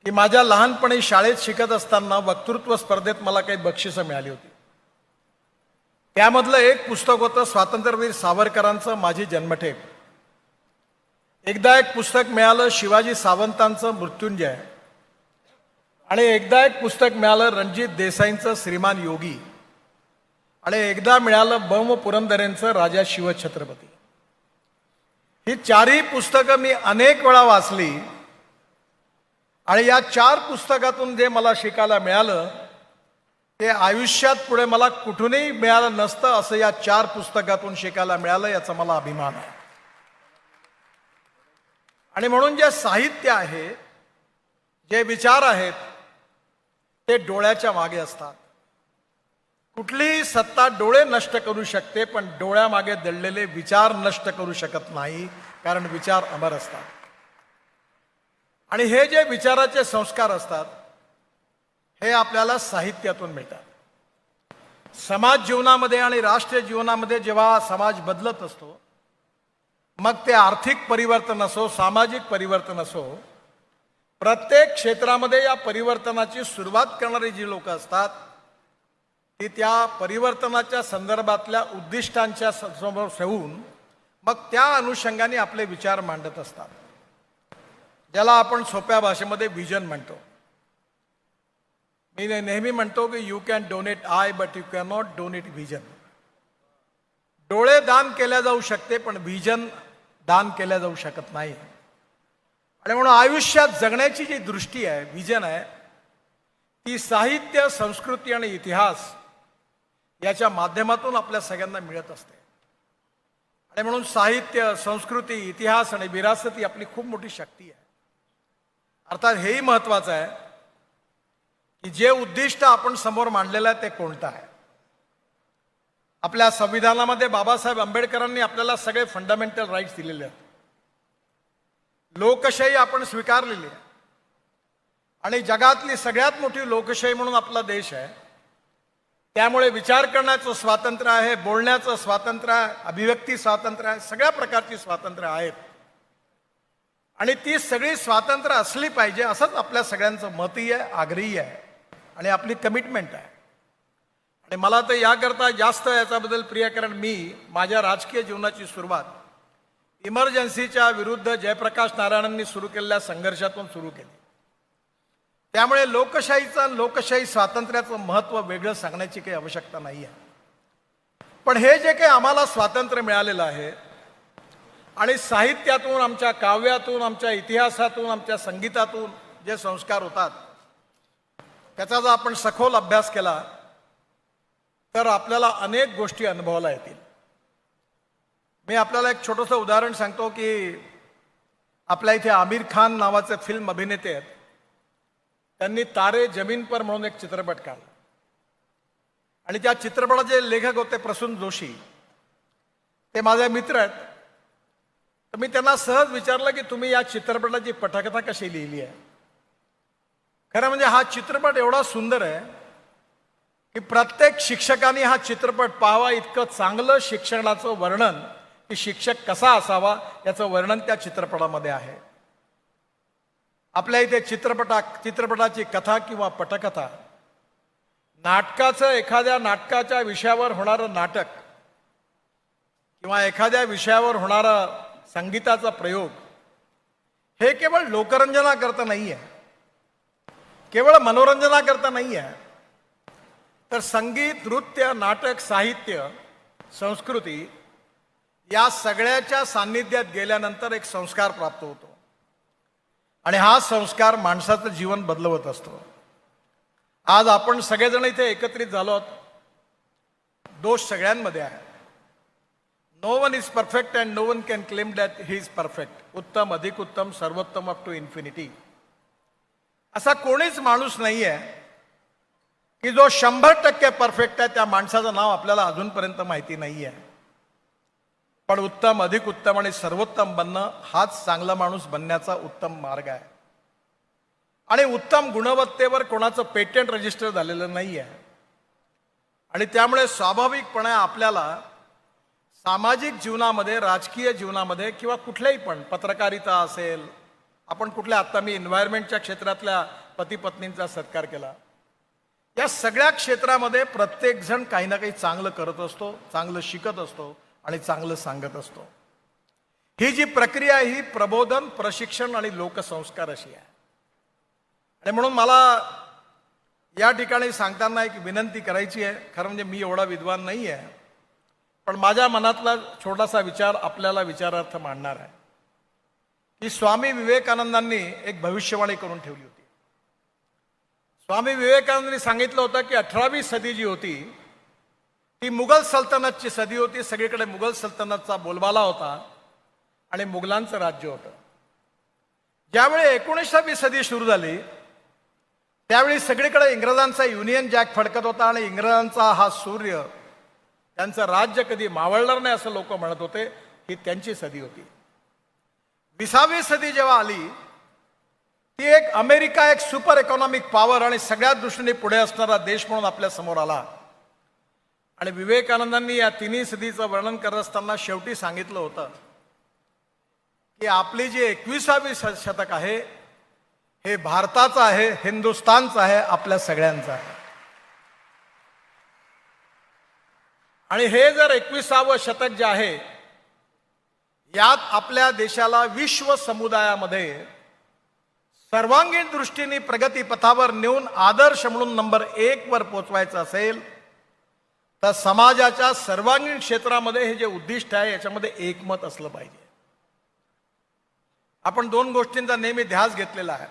की माझ्या लहानपणी शाळेत शिकत असताना वक्तृत्व स्पर्धेत मला काही बक्षिसं मिळाली होती. त्यामधलं एक पुस्तक होतं स्वातंत्र्यवीर सावरकरांचं माझी जन्मठेप. एकदा एक पुस्तक मिळालं शिवाजी सावंतांचं मृत्युंजय, आणि एकदा एक पुस्तक मिळालं रणजित देसाईंचं श्रीमान योगी, आणि एकदा मिळालं बम पुरंदरेंचं राजा शिवछत्रपती. ही चारही पुस्तकं मी अनेक वेळा वाचली आणि या चार पुस्तकातून जे मला शिकायला मिळालं ते आयुष्यात पुढे मला कुठूनही मिळालं नसतं असं या चार पुस्तकातून शिकायला मिळालं, याचा मला अभिमान आहे. आणि म्हणून जे साहित्य आहे, जे विचार आहेत, ते डोळ्याच्या मागे असतात. कुठलीही सत्ता डोळे नष्ट करू शकते, पण डोळ्यामागे दडलेले विचार नष्ट करू शकत नाही, कारण विचार अमर असतात. आणि हे जे विचाराचे संस्कार असतात हे आपल्याला साहित्यातून मिळतात. समाज जीवनामध्ये आणि राष्ट्रीय जीवनामध्ये जेव्हा समाज बदलत असतो, मग ते आर्थिक परिवर्तन असो, सामाजिक परिवर्तन असो, प्रत्येक क्षेत्रामध्ये या परिवर्तनाची सुरुवात करणारी जी लोक असतात ती त्या परिवर्तनाच्या संदर्भातल्या उद्दिष्टांच्या समोर ठेवून मग त्या अनुषंगाने आपले विचार मांडत असतात, ज्याला आपण सोप्या भाषेमध्ये विजन म्हणतो. मी नेहमी म्हणतो की you can donate I but you can not donate vision. डोळे दान केल्या जाऊ शकते, पण व्हिजन दान केल्या जाऊ शकत नाही. आणि म्हणून आयुष्यात जगण्याची जी दृष्टी आहे, व्हिजन आहे, ती साहित्य, संस्कृती आणि इतिहास याच्या माध्यमातून आपल्या सगळ्यांना मिळत असते. आणि म्हणून साहित्य, संस्कृती, इतिहास आणि विरासत ही आपली खूप मोठी शक्ती आहे. अर्थात हेही महत्वाचं आहे की जे उद्दिष्ट आपण समोर मांडलेलं आहे ते कोणतं आहे. आपल्या संविधानामध्ये बाबासाहेब आंबेडकरांनी आपल्याला सगळे फंडामेंटल राईट्स दिलेले आहेत. लोकशाही आपण स्वीकारलेली आहे आणि जगातली सगळ्यात मोठी लोकशाही म्हणून आपला देश आहे. त्यामुळे विचार करण्याचं स्वातंत्र्य आहे, बोलण्याचं स्वातंत्र्य आहे, अभिव्यक्ती स्वातंत्र्य आहे, सगळ्या प्रकारची स्वातंत्र्य आहेत. आणि ती सगळी स्वातंत्र्य असली पाहिजे असंच आपल्या सगळ्यांचं मतही आहे, आग्रही आहे आणि आपली कमिटमेंट आहे. आणि मला तर याकरता जास्त याच्याबद्दल प्रिय, कारण मी माझ्या राजकीय जीवनाची सुरुवात इमर्जन्सीच्या विरुद्ध जयप्रकाश नारायणांनी सुरू केलेल्या संघर्षातून सुरू केली. त्यामुळे लोकशाहीचं, लोकशाही स्वातंत्र्याचं महत्त्व वेगळं सांगण्याची काही आवश्यकता नाही आहे. पण हे जे काही आम्हाला स्वातंत्र्य मिळालेलं आहे आणि साहित्यातून, आमच्या काव्यातून, आमच्या इतिहासातून, आमच्या संगीतातून जे संस्कार होतात त्याचा जर आपण सखोल अभ्यास केला तर आपल्याला अनेक गोष्टी अनुभवायला येतील. मी आपल्याला एक छोटंसं उदाहरण सांगतो की आपल्या इथे आमिर खान नावाचे फिल्म अभिनेते आहेत. त्यांनी तारे जमीन पर म्हणून एक चित्रपट काढला आणि त्या चित्रपटाचे लेखक होते प्रसून जोशी. ते माझे मित्र आहेत. तर मी त्यांना सहज विचारलं की तुम्ही या चित्रपटाची पटकथा कशी लिहिली आहे. खरं म्हणजे हा चित्रपट एवढा सुंदर आहे की प्रत्येक शिक्षकाने हा चित्रपट पाहावा. इतकं चांगलं शिक्षणाचं वर्णन, की शिक्षक कसा असावा याचं वर्णन त्या चित्रपटामध्ये आहे. आपल्या इथे चित्रपटाची कथा किंवा पटकथा, नाटकाचं, एखाद्या नाटकाच्या विषयावर होणारं नाटक किंवा एखाद्या विषयावर होणारा संगीताचा प्रयोग, हे केवळ लोकरंजनाकरता नाही आहे, केवळ मनोरंजनाकरता नाही आहे, तर संगीत, नृत्य, नाटक, साहित्य, संस्कृती या सगळ्याच्या सान्निध्यात गेल्यानंतर एक संस्कार प्राप्त होतो आणि हा संस्कार माणसाचं जीवन बदलवत असतो. आज आपण सगळेजण इथे एकत्रित झालो आहोत. दोष सगळ्यांमध्ये आहे. No one is perfect and no one can claim that he is perfect. उत्तम, अधिक उत्तम, सर्वोत्तम अप टू इन्फिनिटी. असा कोणीच माणूस नाही आहे की जो 100% परफेक्ट आहे. त्या माणसाचं नाव आपल्याला अजूनपर्यंत माहिती नाही आहे. पण उत्तम, अधिक उत्तम आणि सर्वोत्तम बनणं हाच चांगला माणूस बनण्याचा उत्तम मार्ग आहे. आणि उत्तम गुणवत्तेवर कोणाचं पेटंट रजिस्टर झालेलं नाही आहे. आणि त्यामुळे स्वाभाविकपणे आपल्याला सामाजिक जीवनामध्ये, राजकीय जीवनामध्ये किंवा कुठल्याही पण, पत्रकारिता असेल, आपण कुठल्या, आता मी एन्व्हायरमेंटच्या क्षेत्रातल्या पती पत्नींचा सत्कार केला. या सगळ्या क्षेत्रामध्ये प्रत्येकजण काही ना काही चांगलं करत असतो, चांगलं शिकत असतो आणि चांगलं सांगत असतो. ही जी प्रक्रिया आहे ही प्रबोधन, प्रशिक्षण आणि लोकसंस्कार अशी आहे. आणि म्हणून मला या ठिकाणी सांगताना एक विनंती करायची आहे. खरं म्हणजे मी एवढा विद्वान नाही आहे, पण माझ्या मनातला छोटासा विचार आपल्याला विचारार्थ मांडणार आहे की स्वामी विवेकानंदांनी एक भविष्यवाणी करून ठेवली होती. स्वामी विवेकानंदांनी सांगितलं होतं की 18वी सदी जी होती ती मुघल सल्तनतची सदी होती. सगळीकडे मुघल सल्तनतचा बोलबाला होता आणि मुघलांचं राज्य होतं. ज्यावेळी 19वी सदी सुरू झाली त्यावेळी सगळीकडे इंग्रजांचा युनियन जॅक फडकत होता आणि इंग्रजांचा हा सूर्य, त्यांचं राज्य कधी मावळणार नाही असं लोक म्हणत होते. ही त्यांची सदी होती. 20वी सदी जेव्हा आली ती एक अमेरिका एक सुपर इकॉनॉमिक पॉवर आणि सगळ्यात दृष्टीने पुढे असणारा देश म्हणून आपल्या समोर आला. आणि विवेकानंदांनी या तिन्ही सदीचं वर्णन करत असताना शेवटी सांगितलं होतं की आपली जी 21वी शतक आहे हे भारताचं आहे, हिंदुस्थानचं आहे, आपल्या सगळ्यांचं आहे. आणि हे जर 21वं शतक जे आहे यात आपल्या देशाला विश्व समुदायामध्ये सर्वांगीण दृष्टीने प्रगती पथावर नेऊन आदर्श म्हणून नंबर 1 वर पोचवायचं असेल तर समाजाच्या सर्वांगीण क्षेत्रामध्ये हे जे उद्दिष्ट आहे याच्यामध्ये एकमत असलं पाहिजे. आपण 2 गोष्टींचा नेहमी ध्यास घेतलेला आहे.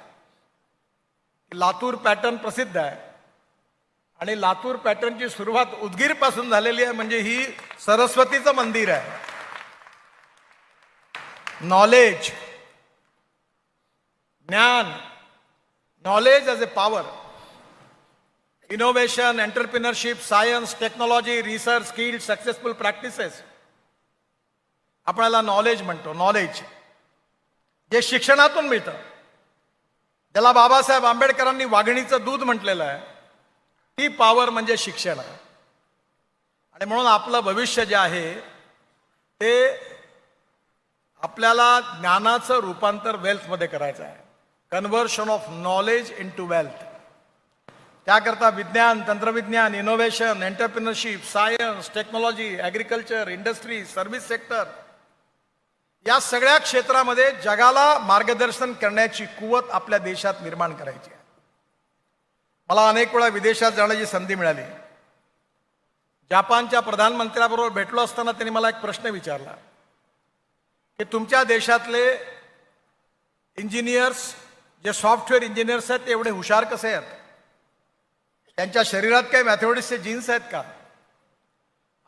लातूर पॅटर्न प्रसिद्ध आहे आणि लातूर पॅटर्नची सुरुवात उदगीर पासून झालेली आहे, म्हणजे ही सरस्वतीचं मंदिर आहे. नॉलेज, ज्ञान, knowledge as a power, innovation, entrepreneurship, science, technology, research, skill, successful practices, आपल्याला नॉलेज म्हणतो. नॉलेज जे शिक्षणातून मिळतं, ज्याला बाबासाहेब आंबेडकरांनी वाघिणीचं दूध म्हटलेलं आहे, ती पॉवर म्हणजे शिक्षण आहे. आणि म्हणून आपलं भविष्य जे आहे ते आपल्याला ज्ञानाचं रूपांतर वेल्थमध्ये करायचं आहे. Conversion of knowledge into wealth. त्याकरता विज्ञान, तंत्रविज्ञान, innovation, entrepreneurship, science, technology, agriculture, industry, service sector या सगळ्या क्षेत्रामध्ये जगाला मार्गदर्शन करण्याची कुवत आपल्या देशात निर्माण करायची आहे. मला अनेक वेळा विदेशात जाण्याची संधी मिळाली. जपानच्या प्रधानमंत्र्याबरोबर भेटलो असताना त्यांनी मला एक प्रश्न विचारला की तुमच्या देशातले इंजिनियर्स, जे सॉफ्टवेअर इंजिनियर्स आहेत, ते एवढे हुशार कसे आहेत? त्यांच्या शरीरात काही मॅथमॅटिक्सचे जीन्स आहेत का?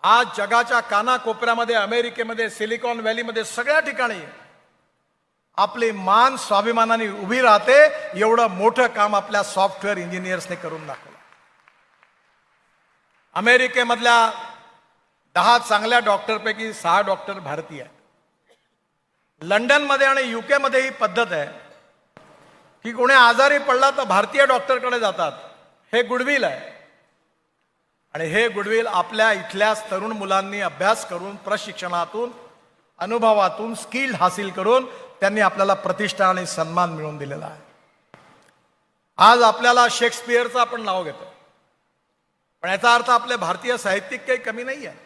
आज जगाच्या कानाकोपऱ्यामध्ये, अमेरिकेमध्ये, सिलिकॉन व्हॅलीमध्ये, सगळ्या ठिकाणी आपली मान स्वाभिमानाने उभी राहते. एवढं मोठं काम आपल्या सॉफ्टवेअर इंजिनियर्सने करून दाखवलं. अमेरिकेमधल्या 10 चांगल्या डॉक्टरपैकी 6 डॉक्टर भारतीय आहेत. लंडनमध्ये आणि UK मध्ये ही पद्धत आहे की कोणी आजारी पडला तर भारतीय डॉक्टरकडे जातात. हे गुडविल आहे. आणि हे गुडविल आपल्या इथल्या तरुण मुलांनी अभ्यास करून, प्रशिक्षणातून, अनुभवातून, स्किल हासिल करून त्यांनी आपल्याला प्रतिष्ठा आणि सन्मान मिळवून दिलेला आहे. आज आपल्याला शेक्सपियरचं आपण नाव घेतो, पण याचा अर्थ आपले भारतीय साहित्यिक काही कमी नाही आहे.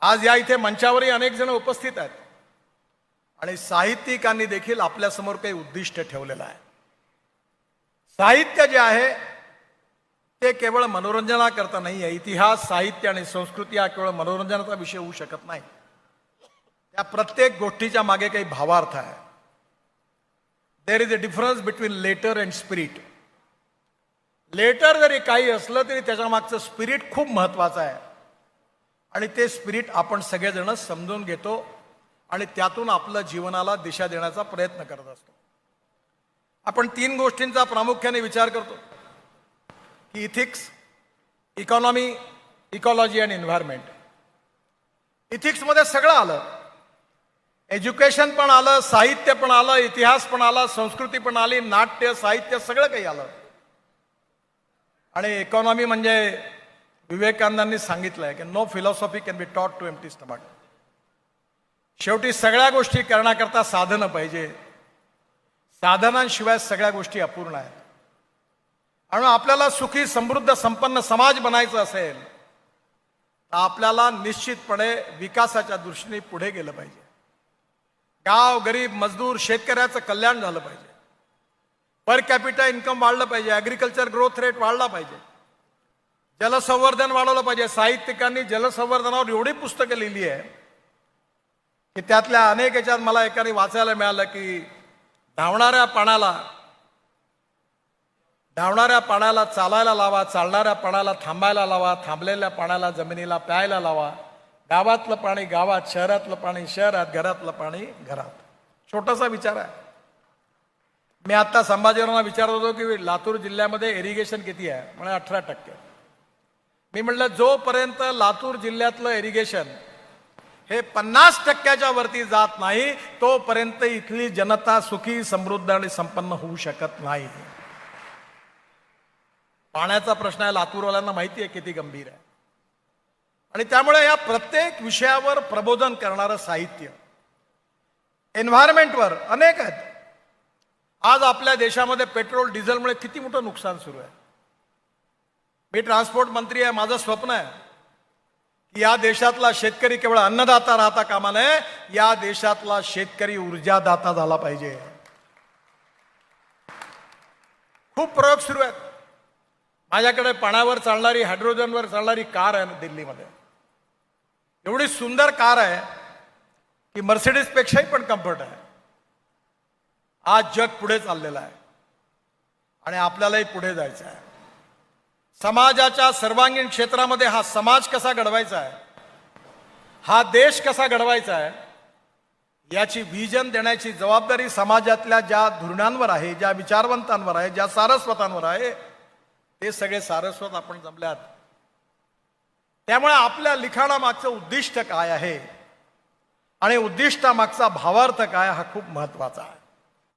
आज या इथे मंचावरही अनेक जण उपस्थित आहेत आणि साहित्यिकांनी देखील आपल्यासमोर काही उद्दिष्ट ठेवलेलं आहे. साहित्य जे आहे ते केवळ मनोरंजनाकरता नाही आहे. इतिहास, साहित्य आणि संस्कृती हा केवळ मनोरंजनाचा विषय होऊ शकत नाही. त्या प्रत्येक गोष्टीच्या मागे काही भावार्थ आहे. There is a difference between letter and spirit. Letter जरी काही असलं तरी त्याच्या मागचं स्पिरिट खूप महत्वाचं आहे आणि ते स्पिरिट आपण सगळेजण समजून घेतो आणि त्यातून आपल्या जीवनाला दिशा देण्याचा प्रयत्न करत असतो. आपण 3 गोष्टींचा प्रामुख्याने विचार करतो की इथिक्स, इकॉनॉमी, इकॉलॉजी आणि एन्व्हायरमेंट. इथिक्समध्ये सगळं आलं. एज्युकेशन पण आलं, साहित्य पण आलं, इतिहास पण आला, संस्कृती पण आली, नाट्य, साहित्य सगळं काही आलं. आणि इकॉनॉमी म्हणजे विवेकानंदांनी सांगितलं आहे की no philosophy can be taught to empty stomach. शेवटी सगळ्या गोष्टी करण्याकरता साधनं पाहिजे. साधनांशिवाय सगळ्या गोष्टी अपूर्ण आहेत. आणि आपल्याला सुखी समृद्ध संपन्न समाज बनायचं असेल तर आपल्याला निश्चितपणे विकासाच्या दृष्टीने पुढे गेलं पाहिजे. गाव, गरीब, मजदूर, शेतकऱ्याचं कल्याण झालं पाहिजे. पर कॅपिटा इन्कम वाढलं पाहिजे. ॲग्रिकल्चर ग्रोथ रेट वाढला पाहिजे. जलसंवर्धन वाढवलं पाहिजे. साहित्यिकांनी जलसंवर्धनावर एवढी पुस्तकं लिहिली आहे की त्यातल्या अनेक याच्यात मला एकाने वाचायला मिळालं की धावणाऱ्या पाण्याला चालायला लावा, चालणाऱ्या पाण्याला थांबायला लावा, थांबलेल्या पाण्याला जमिनीला प्यायला लावा, गावातलं पाणी गावात, शहरातलं पाणी शहरात, घरातलं पाणी घरात. छोटासा विचार आहे. मी आता संभाजीरावांना विचारत होतो की लातूर जिल्ह्यामध्ये इरिगेशन किती आहे? म्हणजे 18%. मी म्हटलं जोपर्यंत लातूर जिल्ह्यातलं इरिगेशन हे 50%च्या वरती जात नाही तोपर्यंत इथली जनता सुखी, समृद्ध आणि संपन्न होऊ शकत नाही. पाण्याचा प्रश्न आहे, लातूरवाल्यांना माहिती आहे किती गंभीर आहे. आणि त्यामुळे या प्रत्येक विषयावर प्रबोधन करणारं साहित्य, एन्व्हायरमेंटवर अनेक आहेत. आज आपल्या देशामध्ये पेट्रोल डिझेलमुळे किती मोठं नुकसान सुरू आहे. मी ट्रान्सपोर्ट मंत्री आहे. माझं स्वप्न आहे की या देशातला शेतकरी केवळ अन्नदाता राहता कामा नये, या देशातला शेतकरी ऊर्जादाता झाला पाहिजे. खूप प्रयोग सुरू आहेत. माझ्याकडे पाण्यावर चालणारी, हायड्रोजनवर चालणारी कार आहे दिल्लीमध्ये. एवढी सुंदर कार आहे की मर्सिडीजपेक्षाही पण कम्फर्ट आहे. आज जग पुढे चाललेलं आहे आणि आपल्यालाही पुढे जायचं आहे. समाजाच्या सर्वांगीण क्षेत्रामध्ये हा समाज कसा घडवायचा आहे, हा देश कसा घडवायचा आहे, याची व्हिजन देण्याची जबाबदारी समाजातल्या ज्या धुरणांवर आहे, ज्या विचारवंतांवर आहे, ज्या सारस्वतांवर आहे, ते सगळे सारस्वत आपण जमल्यात. त्यामुळे आपल्या लिखाणामागचं उद्दिष्ट काय आहे आणि उद्दिष्टामागचा भावार्थ काय हा खूप महत्वाचा आहे.